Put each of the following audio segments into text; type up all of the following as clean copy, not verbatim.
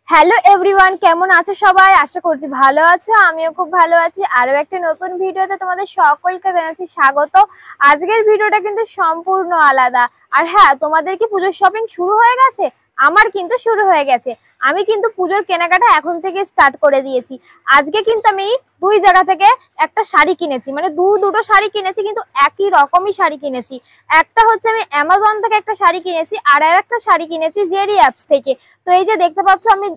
Hello everyone, কেমন আছো সবাই? আশা করছি ভালো আছো। আমিও খুব ভালো আছি। আরো একটা নতুন ভিডিওতে তোমাদের সকলকে জানাচ্ছি স্বাগত। আজকের ভিডিওটা কিন্তু সম্পূর্ণ আলাদা। আর হ্যাঁ, তোমাদের কি পুজোর শপিং শুরু হয়ে গেছে? আমার কিন্তু শুরু হয়ে গেছে। আমি কিন্তু পুজোর কেনাকাটা এখন থেকে স্টার্ট করে দিয়েছি। আজকে কিন্তু আমি দুই জায়গা থেকে একটা শাড়ি কিনেছি, মানে দুটো শাড়ি কিনেছি, কিন্তু একই রকমই শাড়ি কিনেছি। একটা হচ্ছে আমি অ্যামাজন থেকে একটা শাড়ি কিনেছি, আর একটা শাড়ি কিনেছি জেরি অ্যাপস থেকে। তো এই যে দেখতে পাচ্ছ, আমি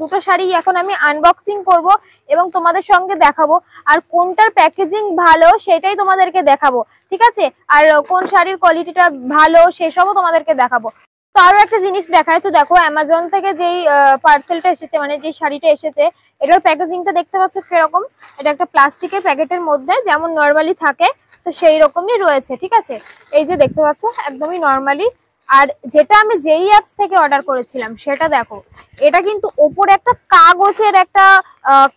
দুটো শাড়ি এখন আমি আনবক্সিং করব এবং তোমাদের সঙ্গে দেখাবো। আর কোনটার প্যাকেজিং ভালো সেটাই তোমাদেরকে দেখাবো, ঠিক আছে? আর কোন শাড়ির কোয়ালিটিটা ভালো সেসবও তোমাদেরকে দেখাবো। তো আরো একটা জিনিস দেখায়, তো দেখো অ্যামাজন থেকে যেই পার্সেলটা এসেছে, মানে যে শাড়িটা এসেছে, এটার প্যাকেজিংটা দেখতে পাচ্ছ কিরকম। এটা একটা প্লাস্টিকের প্যাকেটের মধ্যে যেমন নর্মালি থাকে, তো সেই রকমই রয়েছে, ঠিক আছে? এই যে দেখতে পাচ্ছ একদমই নর্মালি। আর যেটা আমি যেই অ্যাপস থেকে অর্ডার করেছিলাম সেটা দেখো, এটা কিন্তু ওপরে একটা কাগজের একটা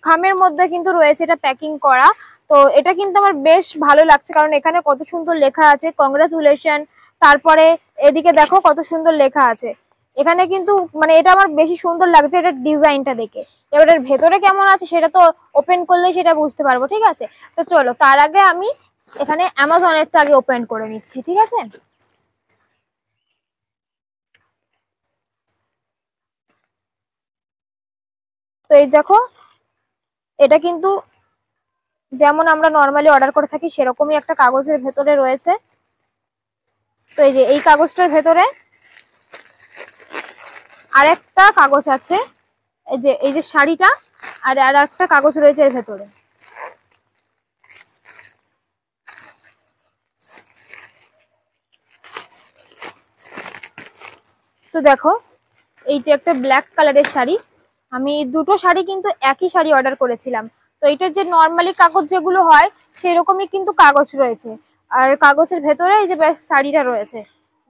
খামের মধ্যে কিন্তু রয়েছে এটা প্যাকিং করা। তো এটা কিন্তু আমার বেশ ভালো লাগছে, কারণ এখানে কত সুন্দর লেখা আছে কংগ্রাচুলেশন। তারপরে এদিকে দেখো কত সুন্দর লেখা আছে এখানে কিন্তু, মানে এটা আমার বেশি সুন্দর লাগছে এটা ডিজাইনটা দেখে। এবার এর ভেতরে কেমন আছে সেটা তো ওপেন করলেই সেটা বুঝতে পারবো, ঠিক আছে? তো চলো, তার আগে আমি এখানে অ্যামাজনেরটা আগে ওপেন করে নিচ্ছি, ঠিক আছে? তো এই দেখো, এটা কিন্তু যেমন আমরা নর্মালি অর্ডার করে থাকি সেরকমই একটা কাগজের ভেতরে রয়েছে। তো এই যে এই কাগজটার ভেতরে আরেকটা কাগজ আছে, এই যে শাড়িটা, আর একটা কাগজ রয়েছে এর ভেতরে। তো দেখো, এই যে একটা ব্ল্যাক কালারের শাড়ি, আমি দুটো শাড়ি কিন্তু একই শাড়ি অর্ডার করেছিলাম। তো এইটার যে নর্মালি কাগজ যেগুলো হয় সেরকমই কিন্তু কাগজ রয়েছে। আর কাগজের ভেতরে এই যে ব্যাস শাড়িটা রয়েছে,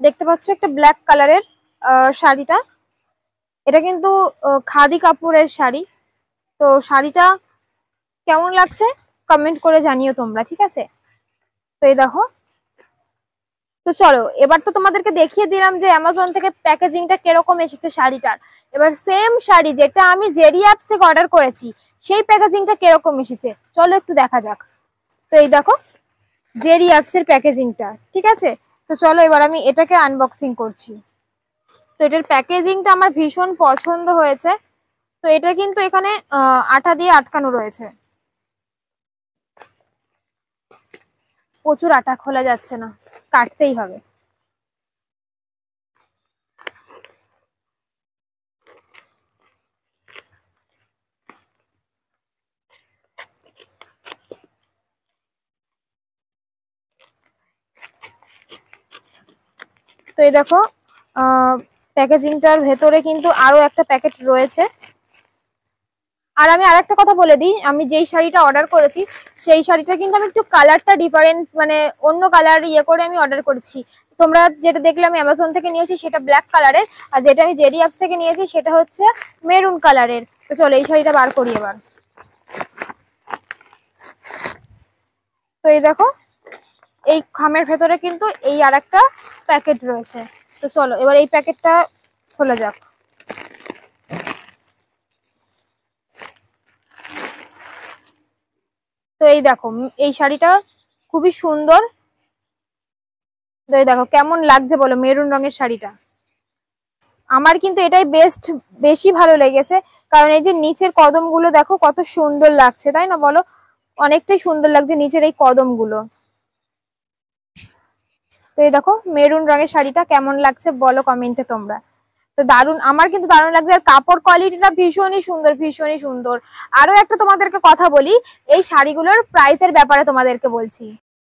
দেখতে পাচ্ছ একটা ব্ল্যাক কালারের শাড়িটা। এটা কিন্তু খাদি কাপড়ের শাড়ি। তো শাড়িটা কেমন লাগছে কমেন্ট করে জানিও তোমরা, ঠিক আছে? তো এই দেখো, তো চলো এবার তো তোমাদেরকে দেখিয়ে দিলাম যে অ্যামাজন থেকে প্যাকেজিংটা কিরকম এসেছে শাড়িটার। এবার সেম শাড়ি যেটা আমি জেরি অ্যাপস থেকে অর্ডার করেছি সেই প্যাকেজিংটা কিরকম এসেছে চলো একটু দেখা যাক। তো এই দেখো জেরি অ্যাপস এর প্যাকেজিংটা, ঠিক আছে? তো চলো এবার আমি এটাকে আনবক্সিং করছি। তো এটার প্যাকেজিংটা আমার ভীষণ পছন্দ হয়েছে। তো এটা কিন্তু এখানে আঠা দিয়ে আটকানো রয়েছে, প্রচুর আঠা, খোলা যাচ্ছে না, কাটতেই হবে। তো এই দেখো প্যাকেজিংটার ভেতরে কিন্তু আরো একটা প্যাকেট রয়েছে। আর আমি আরেকটা কথা বলে দিই, আমি যেই শাড়িটা অর্ডার করেছি সেই শাড়িটা কিন্তু আমি একটু কালারটা ডিফারেন্ট, মানে অন্য কালার ইয়ে করে আমি অর্ডার করেছি। তোমরা যেটা দেখলে আমি অ্যামাজন থেকে নিয়েছি সেটা ব্ল্যাক কালারের, আর যেটা আমি জেরি অ্যাপস থেকে নিয়েছি সেটা হচ্ছে মেরুন কালারের। তো চলো এই শাড়িটা বার করি এবার। তো এই দেখো, এই খামের ভেতরে কিন্তু এই আরেকটা প্যাকেট রয়েছে। তো চলো এবার এই প্যাকেটটা খোলা যাক। তো এই দেখো, এই শাড়িটা খুবই সুন্দর। তো এই দেখো কেমন লাগছে বলো মেরুন রঙের শাড়িটা। আমার কিন্তু এটাই বেশি ভালো লেগেছে, কারণ এই যে নিচের কদমগুলো দেখো কত সুন্দর লাগছে, তাই না বলো? অনেকটাই সুন্দর লাগছে নিচের এই কদমগুলো। তো এই দেখো মেরুন রঙের শাড়িটা কেমন লাগছে বলো কমেন্টে তোমরা। তো দারুন, আমার কিন্তু দারুন লাগছে। আর কাপড় কোয়ালিটিটা ভীষণই সুন্দর, ভীষণই সুন্দর। আরো একটা তোমাদেরকে কথা বলি, এই শাড়িগুলোর প্রাইসের ব্যাপারে তোমাদেরকে বলছি।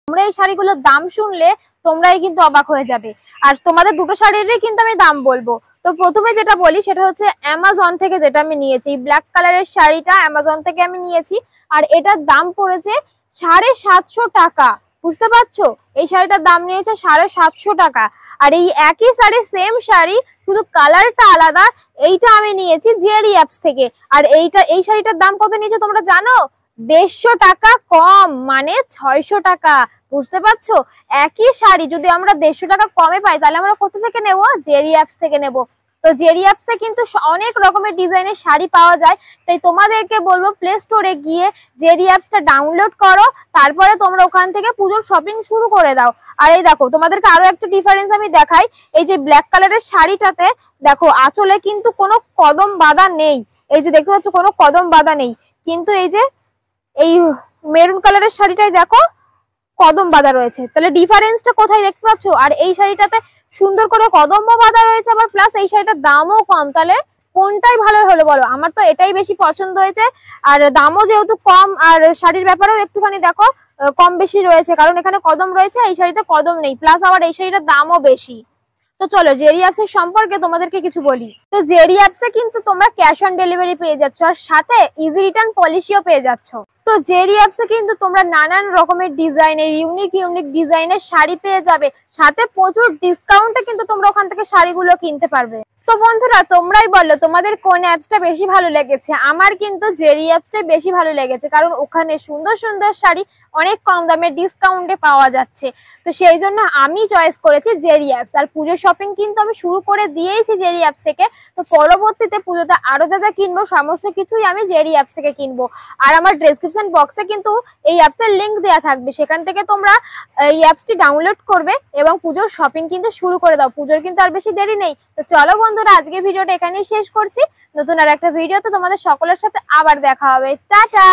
তোমরা এই শাড়িগুলোর দাম শুনলে তোমরাই কিন্তু অবাক হয়ে যাবে। আর তোমাদের দুটো শাড়িরই কিন্তু আমি দাম বলবো। তো প্রথমে যেটা বলি সেটা হচ্ছে অ্যামাজন থেকে যেটা আমি নিয়েছি, ব্ল্যাক কালারের শাড়িটা অ্যামাজন থেকে আমি নিয়েছি। আর এটার দাম পড়েছে 750 টাকা। বুঝতে পারছো, এই শাড়িটার দাম নিয়েছে 750 টাকা। আর এই একই শাড়ি, সেম শাড়ি, শুধু কালারটা আলাদা, এইটা আমি নিয়েছি জেরি অ্যাপস থেকে। আর এই শাড়িটার দাম কত নিয়েছে তোমরা জানো? 150 টাকা কম, মানে 600 টাকা। বুঝতে পারছো, একই শাড়ি যদি আমরা 150 টাকা কমে পাই তাহলে আমরা কোথা থেকে নেবো? জেরি অ্যাপস থেকে নেবো। তো জেরি অ্যাপসে কিন্তু অনেক রকমের ডিজাইনের শাড়ি পাওয়া যায়, তাই তোমাদেরকে বলবো প্লে স্টোরে গিয়ে জেরি অ্যাপসটা ডাউনলোড করো, তারপরে তোমরা ওখান থেকে পুজোর শপিং শুরু করে দাও। আর এই দেখো তোমাদেরকে আরো একটা ডিফারেন্স আমি দেখাই, এই যে ব্ল্যাক কালারের শাড়িটাতে দেখো আঁচলে কিন্তু কোনো কদম বাঁধা নেই, এই যে দেখতে পাচ্ছ কোনো কদম বাঁধা নেই, কিন্তু এই যে এই মেরুন কালারের শাড়িটাই দেখো কদম বাঁধা রয়েছে। তাহলে ডিফারেন্সটা কোথায় দেখতে পাচ্ছ? আর এই শাড়িটাতে সুন্দর করে কদমও বাঁধা রয়েছে, আবার প্লাস এই শাড়িটার দামও কম। তাহলে কোনটাই ভালো হলো বলো? আমার তো এটাই বেশি পছন্দ হয়েছে, আর দামও যেহেতু কম, আর শাড়ির ব্যাপারেও একটুখানি দেখো কম বেশি রয়েছে, কারণ এখানে কদম রয়েছে, এই শাড়িতে কদম নেই, প্লাস আবার এই শাড়িটার দামও বেশি। তো চলো জেরি অ্যাপস এর সম্পর্কে তোমাদেরকে কিছু বলি। তো জেরি অ্যাপসে কিন্তু তোমরা ক্যাশ অন ডেলিভারি পেয়ে যাচ্ছ, আর সাথে ইজি রিটার্ন পলিসিও পেয়ে যাচ্ছ। তো জেরি অ্যাপসে কিন্তু তোমরা নানান রকমের ডিজাইনের ইউনিক ডিজাইনের শাড়ি পেয়ে যাবে, সাথে প্রচুর ডিসকাউন্টে কিন্তু তোমরা ওখান থেকে শাড়িগুলো কিনতে পারবে। তো বন্ধুরা তোমরাই বলো তোমাদের কোন অ্যাপসটা বেশি ভালো লেগেছে? আমার কিন্তু জেরি অ্যাপসটাই বেশি ভালো লেগেছে, কারণ ওখানে সুন্দর সুন্দর শাড়ি অনেক কম দামে ডিসকাউন্টে পাওয়া যাচ্ছে। তো সেই জন্য আমি চয়েস করেছি জেরি অ্যাপস। আর পুজোর শপিং কিন্তু আমি শুরু করে দিয়েছি জেরি অ্যাপস থেকে, তো পরবর্তীতে পুজোতে আরো যা যা কিনবো সমস্ত কিছুই আমি জেরি অ্যাপস থেকে কিনবো। আর আমার ডেসক্রিপশন বক্সে কিন্তু এই অ্যাপসের লিঙ্ক দেওয়া থাকবে, সেখান থেকে তোমরা এই অ্যাপসটি ডাউনলোড করবে এবং পুজোর শপিং কিন্তু শুরু করে দাও। পুজোর কিন্তু আর বেশি দেরি নেই। তো চলো বন্ধুরা আজকের ভিডিওটা এখানেই শেষ করছি, নতুন আর একটা ভিডিওতে তোমাদের সকলের সাথে আবার দেখা হবে। টাটা।